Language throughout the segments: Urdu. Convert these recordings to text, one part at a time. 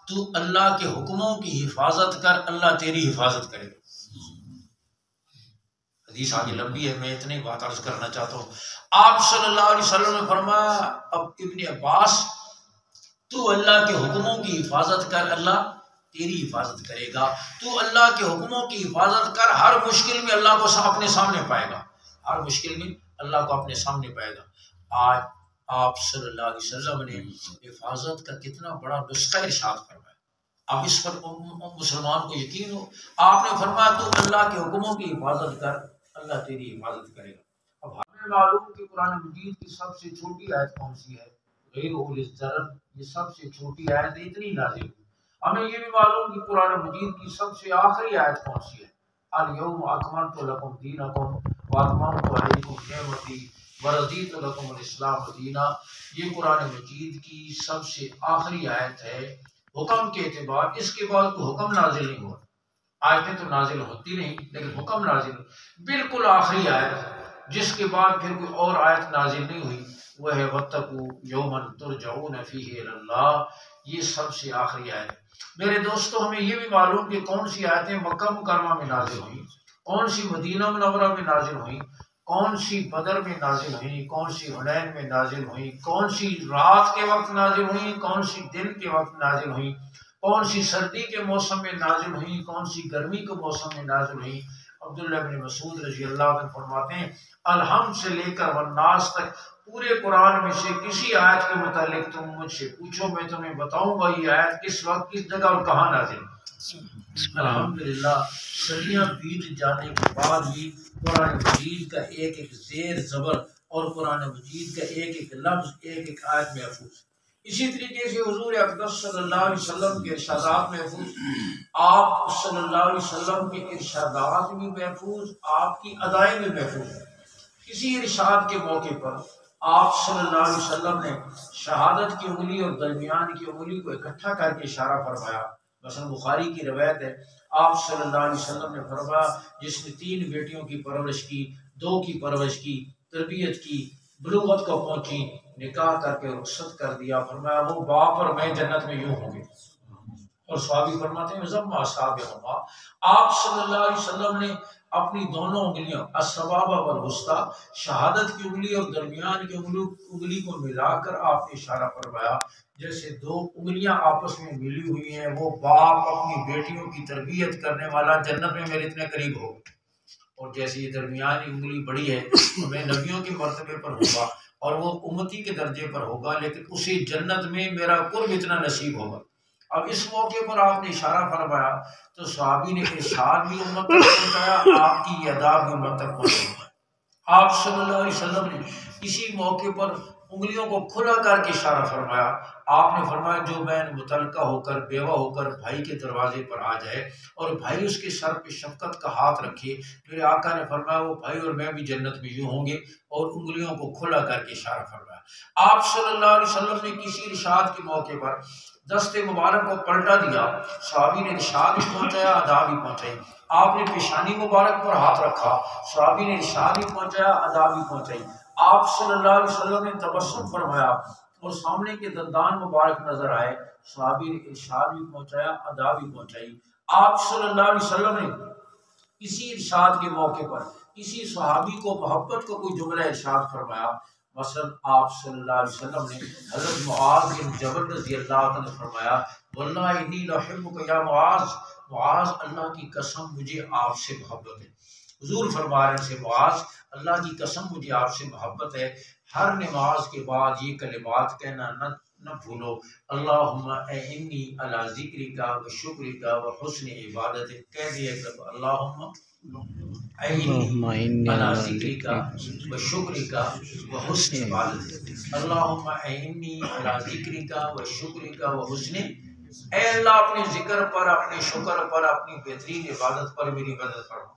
تو اللہ کے حکموں کی حفاظت کر، اللہ تیری حفاظت کرے گا۔ حدیث آگے لمبی ہے، میں اتنی بات عرض کرنا چاہتا ہوں۔ آپ صلی اللہ علیہ وسلم نے فرمایا، اب ابن عباس تو اللہ کے حکموں کی حفاظت کر، اللہ تیری حفاظت کرے گا۔ تو اللہ کے حکموں کی حفاظت کر، ہر مشکل میں اللہ کو اپنے سامنے پائے گا، ہر مشکل میں اللہ کو اپنے سامنے پائے گا۔ آج آپ صلی اللہ علیہ وسلم نے حفاظت کا کتنا بڑا نسخہ ارشاد فرمایا۔ اب اس پر مسلمان کو یقین ہو، آپ نے فرمایا تو اللہ کے حکموں کی حفاظت کر، اللہ تیری حفاظت کرے گا۔ اب ہمیں معلوم کہ قرآن مجید کی سب سے چھوٹی آیت کون سی ہے؟ غیر اول الضرر، یہ سب سے چھوٹی آیت اتنی نازل ہوئی۔ ہمیں یہ بھی معلوم کہ قرآن مجید کی سب سے آخری آیت کون سی ہے؟ الیوم اکملت لکم دینکم واتممت علیکم نعمتی ورضیت لکم الاسلام دینا۔ یہ قرآن مجید کی سب سے آخری آیت ہے حکم کے اعتبار، اس کے بعد کوئی حکم نازل نہیں ہوا۔ آیتیں تو نازل ہوتی نہیں لیکن حکم نازل بالکل آخری آیت، جس کے بعد پھر کوئی اور آیت نازل نہیں ہوئی، وہ ہے واتقوا یوما ترجعون فیہ الی اللہ۔ یہ سب سے آخری آیت ہے۔ میرے دوستو، ہمیں یہ بھی معلوم کہ کون سی آیتیں مکہ مکرمہ میں نازل ہوئیں، کون سی مدینہ منورہ میں نازل ہوئیں، کون سی بدر میں نازل ہوئیں، کون سی حنین میں نازل ہوئیں، کون سی رات کے وقت نازل ہوئیں، کون سی دن کے وقت نازل ہوئیں، کون سی سردی کے موسم میں نازل ہوئیں، کون سی گرمی کے موسم میں نازل ہوئیں۔ عبداللہ بن مسعود رضی اللہ عنہ فرماتے ہیں، الحمد سے لے کر والناس تک پورے قرآن میں سے کسی آیت کے متعلق تم مجھ سے پوچھو، میں تمہیں بتاؤں گا یہ آیت کس وقت، کس جگہ اور کہاں نازل ہے۔ الحمدللہ صدیاں بیت جانے کے بعد بھی قرآن مجید کا ایک ایک زیر زبر اور قرآن مجید کا ایک ایک لفظ، ایک ایک آیت محفوظ۔ اسی طریقے سے حضور اقدس صلی اللہ علیہ وسلم کے ارشادات محفوظ، آپ صلی اللہ علیہ وسلم کے ارشادات بھی محفوظ، آپ کی ادائیں بھی محفوظ۔ کسی ارشاد کے موقع پر آپ صلی اللہ علیہ وسلم نے شہادت کی انگلی اور درمیان کی انگلی کو اکٹھا کر کے اشارہ فرمایا۔ مثلا بخاری کی روایت ہے، آپ صلی اللہ علیہ وسلم نے فرمایا، جس نے 3 بیٹیوں کی پرورش کی، 2 کی پرورش کی، تربیت کی، بلوغت کو پہنچی، نکاح کر کے رخصت کر دیا، فرمایا وہ باپ اور میں جنت میں یوں ہوں گے۔ اور صحابی فرماتے ہیں ضم اصحابہما، آپ صلی اللہ علیہ وسلم نے اپنی دونوں انگلیاں السبابہ والوسطی، شہادت کی انگلی اور درمیان کی انگلی کو ملا کر آپ نے اشارہ فرمایا جیسے 2 انگلیاں آپس میں ملی ہوئی ہیں، وہ باپ اپنی بیٹیوں کی تربیت کرنے والا جنت میں میرے اتنے قریب ہو، اور جیسے یہ درمیانی انگلی بڑی ہے تو میں نبیوں کے مرتبے پر ہوگا اور وہ امتی کے درجے پر ہوگا، لیکن اسی جنت میں میرا قرب اتنا نصیب ہوگا۔ اب اس موقع پر آپ نے اشارہ فرمایا تو صحابی نے ارشاد بھی امت تک پہنچایا، آپ کی ادا بھی امت تک پہنچائی۔ آپ صلی اللہ علیہ وسلم نے اسی موقع پر انگلیوں کو کھلا کر کے اشارہ فرمایا، آپ نے فرمایا جو بہن متعلقہ ہو کر بیوہ ہو کر بھائی کے دروازے پر آ جائے اور بھائی اس کے سر پہ شفقت کا ہاتھ رکھے، میرے آقا نے فرمایا وہ بھائی اور میں بھی جنت میں یوں ہوں گے، اور انگلیوں کو کھلا کر کے اشارہ فرمایا۔ آپ صلی اللہ علیہ وسلم نے کسی ارشاد کے موقع پر دست مبارک کو پلٹا دیا، صحابی نے ارشاد بھی پہنچایا، ادا بھی پہنچائی۔ آپ نے پیشانی مبارک پر ہاتھ رکھا، صحابی نے ارشاد بھی پہنچایا، ادا بھی پہنچائی۔ آپ صلی اللہ علیہ وسلم نے تبسم فرمایا اور سامنے کے دندان مبارک نظر آئے، صحابی نے ارشاد بھی پہنچایا، ادا بھی پہنچائی۔ آپ صلی اللہ علیہ وسلم نے کسی ارشاد کے موقع پر کسی صحابی کو محبت کو کوئی جملہ ارشاد فرمایا، مثلا آپ صلی اللہ علیہ وسلم نے حضرت معاذ بن جبل رضی اللہ عنہ نے فرمایا واللہ انی لأحبک یا معاذ، معاذ اللہ کی قسم مجھے آپ سے محبت ہے۔ حضور فرما رہے سے معاذ اللہ کی قسم مجھے آپ سے محبت ہے، ہر نماز کے بعد یہ کلمات کہنا نہ بھولو، اللہم اعنی علی ذکرک و شکرک و حسن عبادتک، کہہ دیا کرو اللہم اعنی علی ذکرک و شکرک و حسن عبادتک، اللہم اعنی علی ذکرک و شکرک و حسن، اے اللہ اپنے ذکر پر، اپنے شکر پر، اپنی بہترین عبادت پر میری مدد فرما۔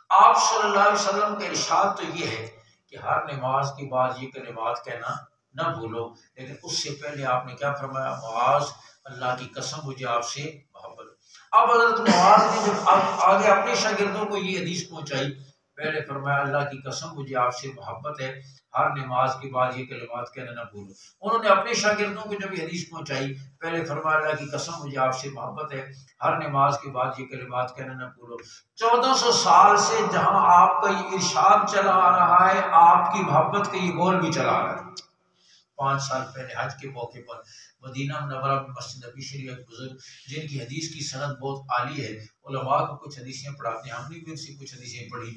آپ صلی اللہ علیہ وسلم کا ارشاد تو یہ ہے کہ ہر نماز کے بعد یہ کلمات کہنا نہ بھولو، لیکن اس سے پہلے آپ نے کیا فرمایا، معاذ اللہ کی قسم مجھے آپ سے محبت۔ اب حضرت معاذ نے جب آگے اپنے شاگردوں کو یہ حدیث پہنچائی پہلے فرمایا اللہ کی قسم مجھے آپ سے محبت ہے، ہر نماز کے بعد یہ کلمات کہنا نہ بھولو۔ انہوں نے اپنے شاگردوں کو جب یہ حدیث پہنچائی، پہلے فرمایا اللہ کی قسم مجھے آپ سے محبت ہے، ہر نماز کے بعد یہ کلمات کہنا نہ بھولو۔ 1400 سال سے جہاں آپ کا یہ ارشاد چلا آ رہا ہے، آپ کی محبت کا یہ بول بھی چلا آ رہا ہے۔ 5 سال پہلے حج کے موقع پر مدینہ منورہ میں مسجد نبی شریف ایک بزرگ جن کی حدیث کی سند بہت عالی ہے، علماء کو کچھ حدیثیں پڑھاتے ہیں، ہم نے بھی ان سے کچھ حدیثیں پڑھی،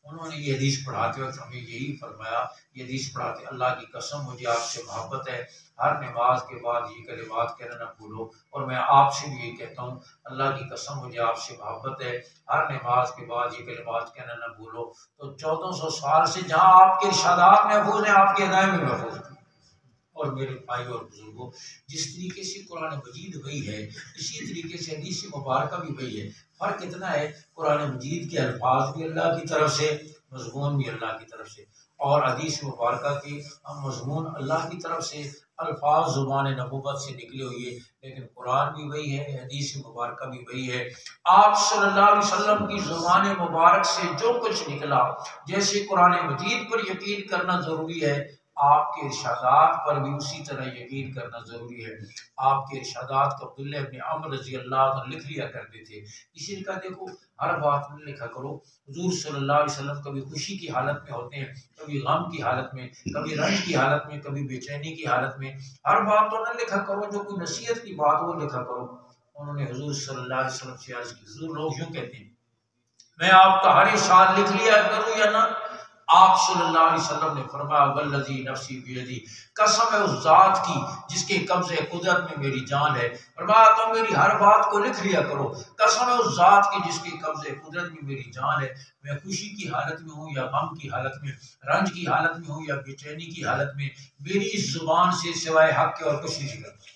انہوں نے یہ حدیث پڑھاتے وقت ہمیں یہی فرمایا، یہ حدیث پڑھاتے اللہ کی قسم مجھے آپ سے محبت ہے، ہر نماز کے بعد یہ کلمات کہنا نہ بھولو، اور میں آپ سے بھی یہی کہتا ہوں اللہ کی قسم مجھے آپ سے محبت ہے، ہر نماز کے بعد یہ کلمات کہنا نہ بھولو۔ تو 1400 سال سے جہاں آپ کے ارشادات محفوظ ہیں، آپ کے ادائیں بھی محفوظ ہیں۔ اور میرے بھائی اور بزرگوں، جس طریقے سے قرآن مجید وہی ہے، اسی طریقے سے حدیث مبارکہ بھی وہی ہے۔ فرق اتنا ہے قرآن مجید کے الفاظ بھی اللہ کی طرف سے، مضمون بھی اللہ کی طرف سے، اور حدیث مبارکہ کے مضمون اللہ کی طرف سے، الفاظ زبان نبوت سے نکلے ہوئے، لیکن قرآن بھی وہی ہے، حدیث مبارکہ بھی وہی ہے۔ آپ صلی اللہ علیہ وسلم کی زبان مبارک سے جو کچھ نکلا، جیسے قرآن مجید پر یقین کرنا ضروری ہے، آپ کے ارشادات پر بھی اسی طرح یقین کرنا ضروری ہے۔ آپ کے ارشادات کو عبداللہ ابن عمر رضی اللہ عنہ لکھ لیا کرتے تھے، اسی لیے دیکھو ہر بات میں لکھا کرو، حضور صلی اللہ علیہ وسلم کبھی خوشی کی حالت میں ہوتے ہیں، کبھی غم کی حالت میں، کبھی رنج کی حالت میں، کبھی بے چینی کی حالت میں، ہر بات تو نہ لکھا کرو، جو کوئی نصیحت کی بات وہ لکھا کرو۔ انہوں نے حضور صلی اللہ علیہ وسلم سے عرض کی، حضور لوگ یوں کہتے ہیں میں آپ کا ہر ارشاد لکھ لیا کروں یا نہ؟ آپ صلی اللہ علیہ وسلم نے فرمایا والذی نفسی بیدی، قسم ہے اس ذات کی جس کے قبضے قدرت میں میری جان ہے، فرمایا تم میری ہر بات کو لکھ لیا کرو، قسم ہے اس ذات کی جس کے قبضے قدرت میں میری جان ہے، میں خوشی کی حالت میں ہوں یا غم کی حالت میں، رنج کی حالت میں ہوں یا بے چینی کی حالت میں، میری اس زبان سے سوائے حق کے اور کچھ نہیں نکلتا۔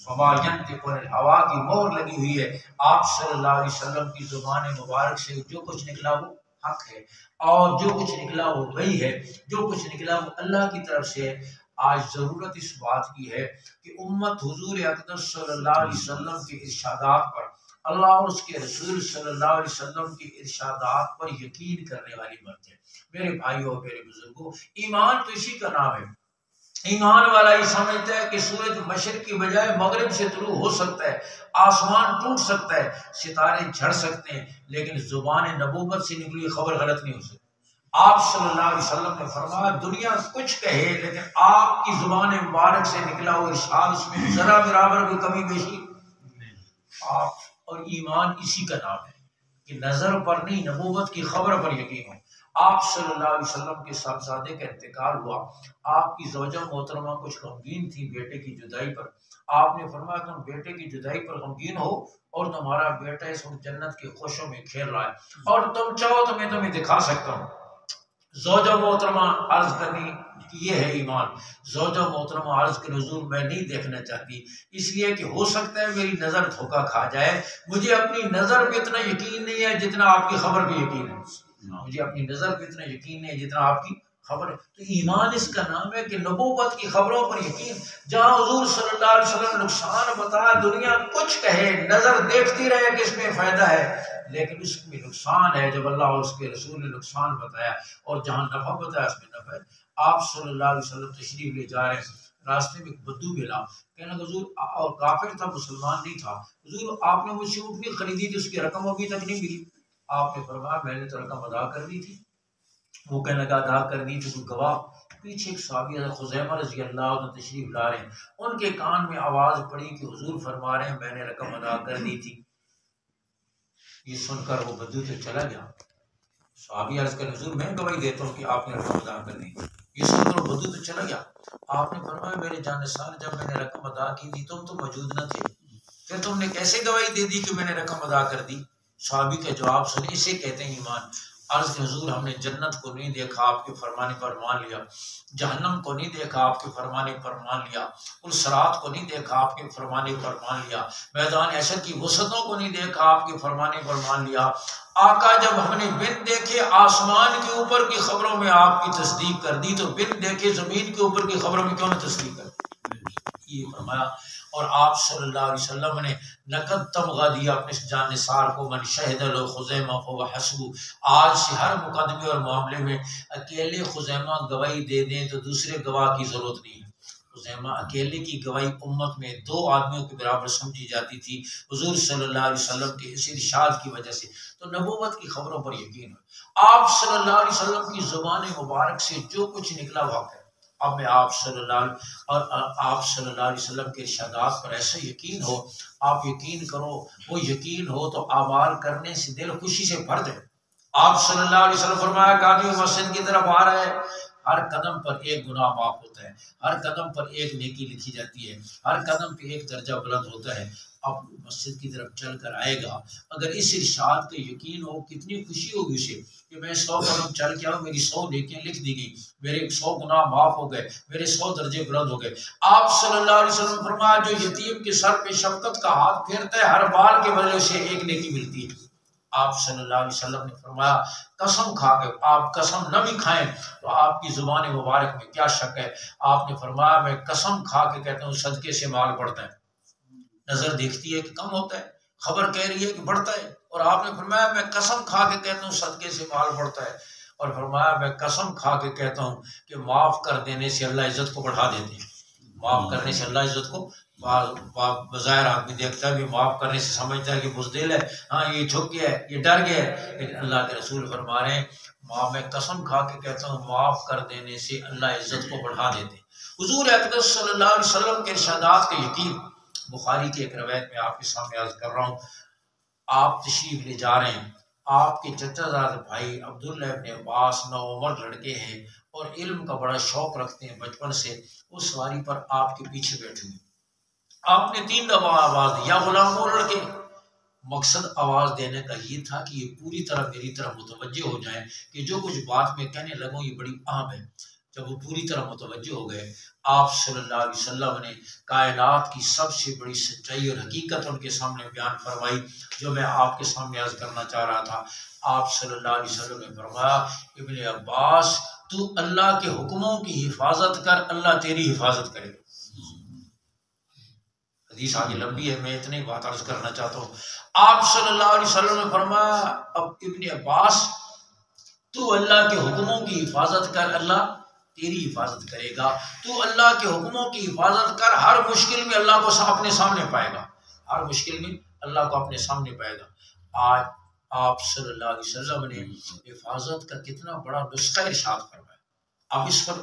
وما ينطق عن الهوى کی مہر لگی ہوئی ہے، آپ صلی اللہ علیہ وسلم کی زبان مبارک سے جو کچھ نکلا وہ حق ہے، اور جو کچھ نکلا وہ وہی ہے، جو کچھ نکلا وہ اللہ کی طرف سے ہے۔ آج ضرورت اس بات کی ہے کہ امت حضور اقدس صلی اللہ علیہ وسلم کے ارشادات پر، اللہ اور اس کے رسول صلی اللہ علیہ وسلم کے ارشادات پر یقین کرنے والی بات ہے۔ میرے بھائیوں میرے بزرگوں، ایمان تو اسی کا نام ہے۔ ایمان والا یہ سمجھتا ہے کہ سورج مشرق کی بجائے مغرب سے طلوع ہو سکتا ہے، آسمان ٹوٹ سکتا ہے، ستارے جھڑ سکتے ہیں، لیکن زبان نبوت سے نکلی خبر غلط نہیں ہو سکتی۔ آپ صلی اللہ علیہ وسلم نے فرمایا دنیا کچھ کہے لیکن آپ کی زبان مبارک سے نکلا وہ ارشاد اس میں ذرا برابر کوئی کمی بیشی نہیں۔ آپ اور ایمان اسی کا نام ہے کہ نظر پر نہیں، نبوت کی خبر پر یقین ہو۔ آپ صلی اللہ علیہ وسلم کے صاحبزادے کا انتقال ہوا، آپ کی زوجہ محترمہ کچھ غمگین تھی بیٹے کی جدائی پر، آپ نے فرمایا تم بیٹے کی جدائی پر غمگین ہو اور تمہارا بیٹا اس وقت جنت کے خوشوں میں کھیل رہا ہے اور تم چاہو تو میں تمہیں دکھا سکتا ہوں۔ زوجہ محترمہ عرض کرنی یہ ہے ایمان، زوجہ محترمہ عرض کے حضور میں نہیں دیکھنا چاہتی، اس لیے کہ ہو سکتا ہے میری نظر دھوکہ کھا جائے، مجھے اپنی نظر پہ اتنا یقین نہیں ہے جتنا آپ کی خبر پہ یقین ہے، مجھے اپنی نظر پہ اتنا یقین نہیں ہے جتنا آپ کی خبر ہے۔ تو ایمان اس کا نام ہے کہ نبوت کی خبروں پر یقین۔ جہاں حضور صلی اللہ علیہ وسلم نقصان بتایا، دنیا کچھ کہے، نظر دیکھتی رہے کہ اس میں فائدہ ہے، لیکن اس میں نقصان ہے جب اللہ اور اس کے رسول نے نقصان بتایا، اور جہاں نفع بتایا اس میں نفع ہے۔ آپ صلی اللہ علیہ وسلم تشریف لے جا رہے ہیں، راستے میں ایک بدو ملا، کہنے لگا حضور، اور کافر تھا مسلمان نہیں تھا، حضور آپ نے مجھ سے اونٹنی خریدی تھی، اس کی رقم ابھی تک نہیں ملی۔ آپ نے فرمایا میں نے تو رقم ادا کر دی تھی۔ وہ کہنے لگا ادا کر دی تھی، کوئی گواہ؟ پیچھے ایک صحابی حضرت خزیمہ رضی اللہ عنہ تشریف لا رہے ہیں، ان کے کان میں آواز پڑی کہ حضور فرما رہے ہیں میں نے رقم ادا کر دی تھی۔ یہ سن کر وہ بدو تو چلا گیا۔ صحابی عرض کر حضور میں گواہی دیتا ہوں کہ آپ نے رقم ادا کر دی۔ یہ سن کر بدو تو چلا گیا۔ آپ نے فرمایا میرے جانثار جب میں نے رقم ادا کی تھی تم تو موجود نہ تھے، پھر تم نے کیسے گواہی دے دی کہ میں نے رقم ادا کر دی؟ صحابی کا جواب سنیں، اسے کہتے ہیں ایمان۔ عرض کہ حضور ہم نے جنت کو نہیں دیکھا، آپ کے فرمانے پر مان لیا، جہنم کو نہیں دیکھا، آپ کے فرمانے پر مان لیا، الصراط کو نہیں دیکھا، آپ کے فرمانے پر مان لیا، میدان حشر کی وسعتوں کو نہیں دیکھا، آپ کے فرمانے پر مان لیا۔ آقا جب ہم نے بن دیکھے آسمان کے اوپر کی خبروں میں آپ کی تصدیق کر دی، تو بن دیکھے زمین کے اوپر کی خبروں میں کیوں نہ تصدیق کر دی؟ یہ فرمایا۔ اور آپ صلی اللہ علیہ وسلم نے نقد تمغہ دیا اپنے جان نثار کو، من شہد لو خزیمہ فهو حسبہ، آج سے ہر مقدمے اور معاملے میں اکیلے خزیمہ گواہی دے دیں تو دوسرے گواہ کی ضرورت نہیں ہے۔ خزیمہ اکیلے کی گواہی امت میں 2 آدمیوں کے برابر سمجھی جاتی تھی، حضور صلی اللہ علیہ وسلم کے اس ارشاد کی وجہ سے، تو نبوت کی خبروں پر یقین ہو۔ آپ صلی اللہ علیہ وسلم کی زبان مبارک سے جو کچھ نکلا واقع، اب میں آپ صلی اللہ علیہ وسلم کے ارشادات پر ایسا یقین ہو، آپ یقین کرو، وہ یقین ہو تو اعمال کرنے سے دل خوشی سے بھر جائے۔ آپ صلی اللہ علیہ وسلم فرمایا، قادی مسجد کی طرف آ رہا ہے، ہر قدم پر ایک گناہ معاف ہوتا ہے، ہر قدم پر ایک نیکی لکھی جاتی ہے، ہر قدم پہ ایک درجہ بلند ہوتا ہے۔ اب مسجد کی طرف چل کر آئے گا، اگر اس ارشاد کا یقین ہو، کتنی خوشی ہوگی اسے کہ میں 100 قدم چل کے آؤں، میری 100 نیکیاں لکھ دی گئی، میرے 100 گناہ معاف ہو گئے، میرے 100 درجے بلند ہو گئے۔ آپ صلی اللہ علیہ وسلم فرمایا، جو یتیم کے سر پہ شفقت کا ہاتھ پھیرتا ہے، ہر بال کے بدلے سے ایک نیکی ملتی ہے۔ آپ صلی اللہ علیہ وسلم نے فرمایا، قسم کھا کے، آپ قسم نہ بھی کھائیں تو آپ کی زبان مبارک میں کیا شک ہے۔ آپ نے فرمایا، میں قسم کھا کے کہتا ہوں صدقے سے مال بڑھتا ہے۔ نظر دیکھتی ہے کہ کم ہوتا ہے، خبر کہہ رہی ہے کہ بڑھتا ہے، اور آپ نے فرمایا میں قسم کھا کے کہتا ہوں صدقے سے مال بڑھتا ہے، اور فرمایا میں قسم کھا کے کہتا ہوں کہ معاف کر دینے سے اللہ عزت کو بڑھا دیتے ہیں۔ معاف کرنے سے اللہ عزت کو، بظاہر آدمی دیکھتا ہے کہ معاف کرنے سے سمجھتا ہے کہ بزدل ہے، ہاں یہ جھک گیا ہے، یہ ڈر گیا ہے، لیکن اللہ کے رسول فرما رہے ہیں، میں قسم کھا کے کہتا ہوں معاف کر دینے سے اللہ عزت کو بڑھا دیتے ہیں۔ حضور اقدس صلی اللہ علیہ وسلم کے ارشادات کا یقین، بخاری کی ایک روایت میں آپ کے سامنے عرض کر رہا ہوں، آپ تشریف لے جا رہے ہیں، آپ کے چچا زاد بھائی عبداللہ ابن عباس 9 عمر لڑکے ہیں اور علم کا بڑا شوق رکھتے ہیں بچپن سے، اس سواری پر آپ کے پیچھے بیٹھے ہوئے، آپ نے 3 دفعہ آواز دی، یا غلام وہ لڑکے۔ مقصد آواز دینے کا یہ تھا کہ یہ پوری طرح میری طرف متوجہ ہو جائیں کہ جو کچھ بات میں کہنے لگوں یہ بڑی اہم ہے۔ جب وہ پوری طرح متوجہ ہو گئے، آپ صلی اللہ علیہ وسلم نے کائنات کی سب سے بڑی سچائی اور حقیقت ان کے سامنے بیان فرمائی، جو میں آپ کے سامنے عرض کرنا چاہ رہا تھا۔ آپ صلی اللہ علیہ وسلم نے فرمایا، ابن عباس تو اللہ کے حکموں کی حفاظت کر، اللہ تیری حفاظت کرے گا۔ حدیث آگے لمبی ہے، میں اتنی بات عرض کرنا چاہتا ہوں۔ آپ صلی اللہ علیہ وسلم نے فرمایا، اب ابن عباس تو اللہ کے حکموں کی حفاظت کر، اللہ تیری حفاظت کرے گا۔ تو اللہ کے حکموں کی حفاظت کر، ہر مشکل میں اللہ کو اپنے سامنے پائے گا، ہر مشکل میں اللہ کو اپنے سامنے پائے گا۔ آج آپ صلی اللہ علیہ وسلم نے حفاظت کا کتنا بڑا نسخہ ارشاد فرمایا، اب اس پر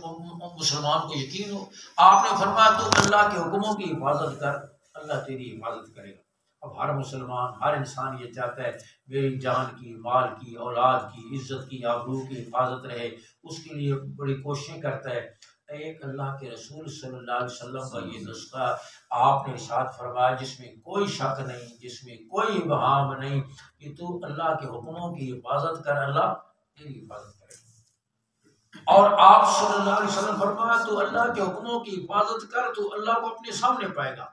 مسلمان کو یقین ہو۔ آپ نے فرمایا تو اللہ کے حکموں کی حفاظت کر، اللہ تیری حفاظت کرے گا۔ اب ہر مسلمان، ہر انسان یہ چاہتا ہے میری جان کی، مال کی، اولاد کی، عزت کی، آبرو کی حفاظت رہے، اس کے لیے بڑی کوششیں کرتا ہے۔ ایک اللہ کے رسول صلی اللہ علیہ وسلم کا یہ نسخہ آپ نے ارشاد فرمایا جس میں کوئی شک نہیں، جس میں کوئی ابہام نہیں، کہ تو اللہ کے حکموں کی حفاظت کر، اللہ تیری حفاظت کرے گا۔ اور آپ صلی اللہ علیہ وسلم فرمایا تو اللہ کے حکموں کی حفاظت کر، تو اللہ کو اپنے سامنے پائے گا،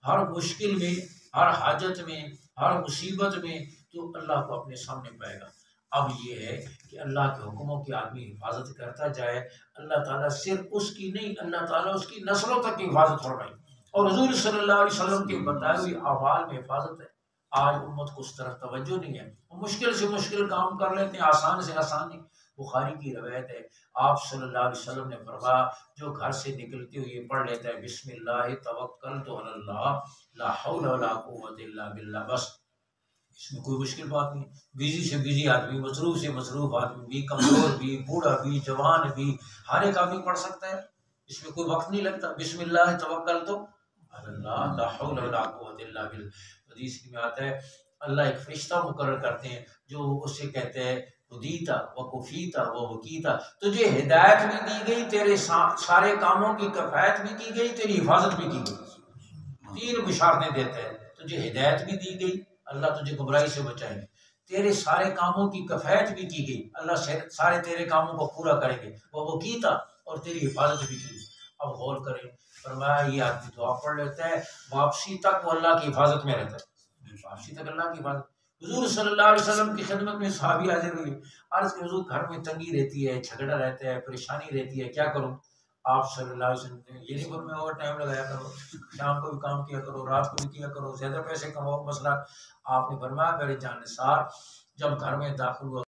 ہر مشکل میں، ہر حاجت میں، ہر مصیبت میں تو اللہ کو اپنے سامنے پائے گا۔ اب یہ ہے کہ اللہ کے حکموں کی آدمی حفاظت کرتا جائے، اللہ تعالیٰ صرف اس کی نہیں، اللہ تعالیٰ اس کی نسلوں تک کی حفاظت فرمائے، اور حضور صلی اللہ علیہ وسلم کے بتائے ہوئے اعمال میں حفاظت ہے۔ آج امت کو اس طرف توجہ نہیں ہے، وہ مشکل سے مشکل کام کر لیتے ہیں، آسان سے آسان نہیں۔ بخاری کی روایت ہے، آپ صلی اللہ علیہ وسلم نے فرمایا، جو گھر سے نکلتے ہوئے پڑھ لیتا ہے بسم اللہ توکلت علی اللہ لا حول ولا قوت الا باللہ، بس اس میں کوئی مشکل بات نہیں۔ بیزی سے بیزی آدمی، مصروف سے مصروف آدمی بھی، کمزور بھی، بوڑھا بھی، جوان بھی، ہر ایک آدمی پڑھ سکتا ہے، اس میں کوئی وقت نہیں لگتا۔ بسم اللہ توکلت علی اللہ لا حول ولا قوت الا باللہ، حدیث میں آتا ہے اللہ ایک فرشتہ مقرر کرتے ہیں جو اس سے کہتے ہیں ہدیتا و کفیتا و وکیتا، تجھے ہدایت بھی دی گئی، تیرے سارے کاموں کی کفایت بھی کی گئی، تیری حفاظت بھی کی گئی۔ 3 بشارتیں دیتا ہے، تجھے ہدایت بھی دی گئی، اللہ تجھے گمراہی سے بچائیں گے، تیرے سارے کاموں کی کفایت بھی کی گئی، اللہ سارے تیرے کاموں کو پورا کریں گے، وہ وکیتا، اور تیری حفاظت بھی کی گئی۔ اب غور کریں، فرمایا یہ آدمی دعا پڑھ لیتا ہے، واپسی تک وہ اللہ کی حفاظت میں رہتا ہے، واپسی تک اللہ کی حفاظت۔ حضور صلی اللہ علیہ وسلم کی خدمت میں صحابی حاضر ہوئی، عرض کہ حضور گھر میں تنگی رہتی ہے، جھگڑا رہتا ہے، پریشانی رہتی ہے، کیا کروں؟ آپ صلی اللہ علیہ وسلم نے یہ نہیں فرمایا اور ٹائم لگایا کرو، شام کو بھی کام کیا کرو، رات کو بھی کیا کرو، زیادہ پیسے کماؤ، مسئلہ آپ نے فرمایا میرے جان نثار جب گھر میں داخل ہوا